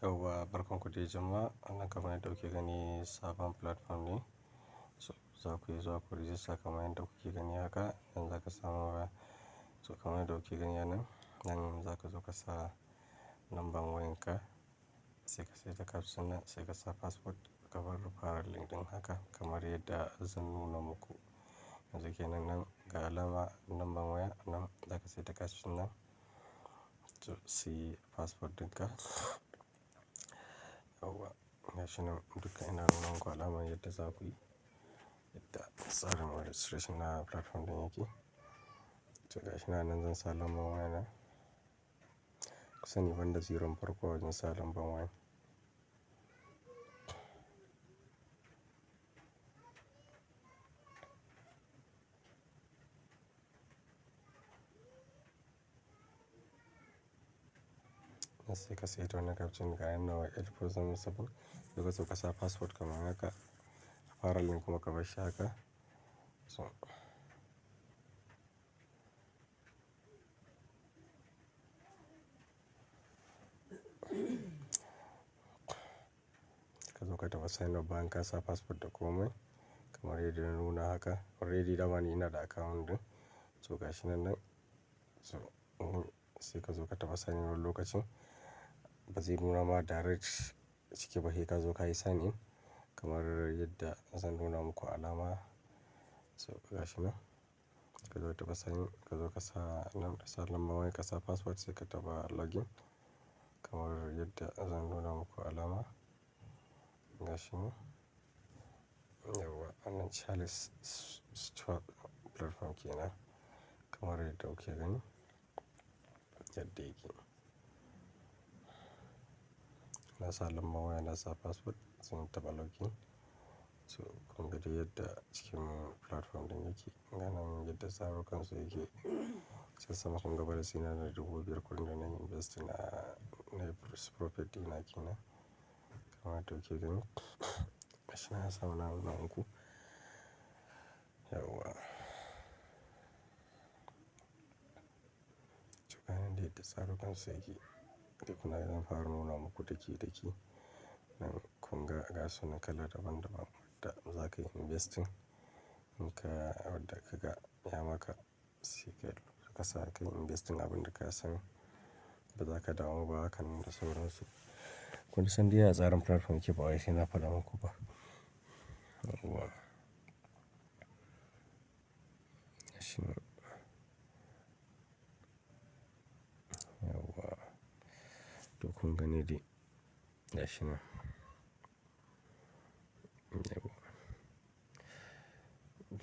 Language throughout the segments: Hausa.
Yauwa barkanku dai jama'a, wannan kamar yadda kuke gani sabon platform ne. So za ku yi zuwa ku rijista kamar yadda kuke gani haka. Nan za ka samu waya. So kamar yadda kuke gani nan za ka zo ka sa lambar wayanka, sai ka saita caption nan, sai ka sa password ka bar fara link ɗin haka kamar yadda zan nuna muku. Yanzu kenan nan ga alama lambar waya nan za ka saita caption nan, to sai password ɗinka. Yauwa gashi nan duka ina nuna muku alamar yadda za ku yi, yadda tsarin registration na platform ɗin yake. To gashi nan zan sa lambar waya na. Ku sani banda zeron farko wajen sa lambar waya. Sai ka saita wannan caption ga yan nawa 8477. Sai ka zo ka sa password kamar haka. Fara link kuma ka bar shi haka. So ka zo ka taɓa sign up bayan ka sa password da komai kamar yadda na nuna haka. Already dama ni ina da account ɗin. So gashi nan. So sai ka zo ka taɓa sign in wani lokacin. Ba zai nuna ma direct ciki ba, sai ka zo ka yi sign in kamar yadda zan nuna muku alama. So gashi nan ka zo taɓa sign in, ka zo ka sa lambar waya, ka sa password sai ka taɓa login kamar yadda zan nuna muku alama. Gashi nan. Yauwa wannan Charles Stewart platform kenan kamar yadda kuke gani yadda yake. Na sa lambar waya, na sa password sai in taɓa login. So kun ga dai yadda cikin platform ɗin yake. Ganin yadda tsarukan su yake. Sai sama kun ga balance ina da 5,000 kuɗin da na yi invest na profit ɗina kenan kamar yadda kuke gani. Gashi nan ya samu na nuna muku. Yauwa. To ganin dai yadda tsarukan su yake. Dai kuna zan fara nuna muku daki. Nan kun ga gasu nan kala daban-daban wadda za ka yi investing. In ka wadda ka ga ya maka sai ka sa ka yi investing abin da ka san ba za ka damu ba hakan da sauransu. Kun san dai a tsarin platform yake ba wai sai na faɗa muku ba. Yauwa. Gashi nan. Yauwa. To kun gani dai gashi nan. Yauwa.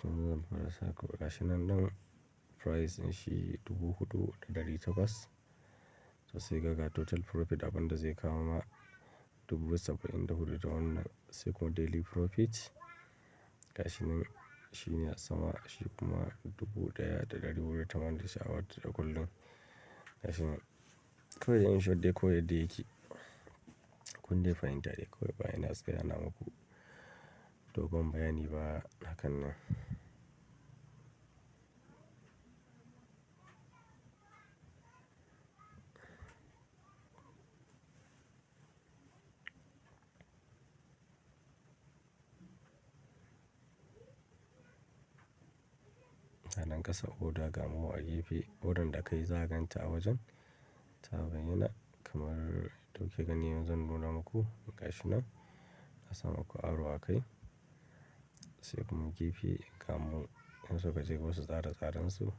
Tun zan fara saka gashi nan price din shi 4,800. To sai ga total profit abin da zai kawo ma 74,000 da wannan. Sai kuma daily profit gashi nan shine a sama shi kuma 1,480 a wata da kullum. Gashi nan. Kawai in short dai kawai yadda yake. Kun dai fahimta dai kawai ba ina tsaya na muku dogon bayani ba hakan nan. A nan ƙasa order ga mu a gefe. Order da ka yi za ka ganta a wajen. Ta bayyana kamar yadda kuke gani yanzu zan nuna muku. Gashi nan. Na sa muku arrow a kai. Sai kuma gefe ga mu in so ka je wasu tsare-tsaren su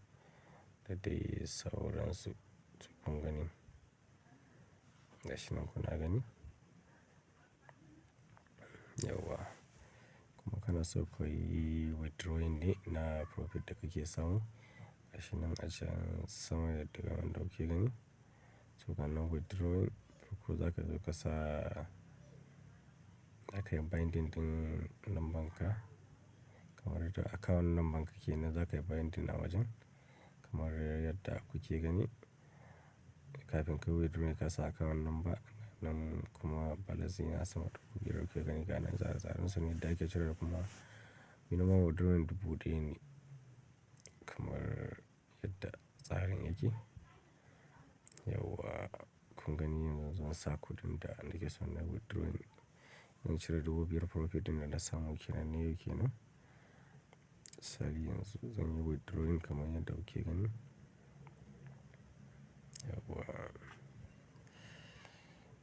da dai sauransu. To kun gani. Gashi nan kuna gani. Yauwa. Kuma kana so ka yi withdrawing ne na profit da kake samu. Gashi nan a can sama yadda gaban da kuke gani. So ganan withdrawing farko za ka zo ka sa aka yi binding ɗin lambar ka kamar yadda account number ka kenan za ka yi binding a wajen kamar yadda kuke gani. Kafin ka yi withdrawing ka sa account number nan kuma balance yana sama da kuke gani. Ganan tsare-tsaren su ne yadda ake cire kuma minimum withdrawing 1,000 ne kamar yadda tsarin yake. Yauwa. kun gani yanzu zan sa kuɗin da nake son na withdrawing. Zan cire 5,000 profit ɗin da na samu kenan ne yau kenan. Misali yanzu zan yi withdrawing kamar yadda kuke gani. Yawwa.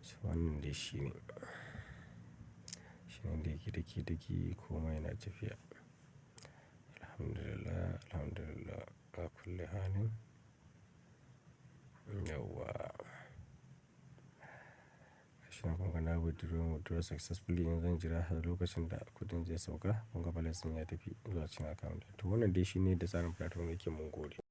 So wannan dai shi ne. Shi ne daki komai yana tafiya. Alhamdulillah, alhamdulillah a kulli halin. Yawwa. Shi ne kun ga na withdraw successfully. Yanzu zan jira har lokacin da kuɗin zai sauka. Kun ga balance ɗin ya tafi zuwa cikin account. To wannan dai shi ne da tsarin platform yake mun gode.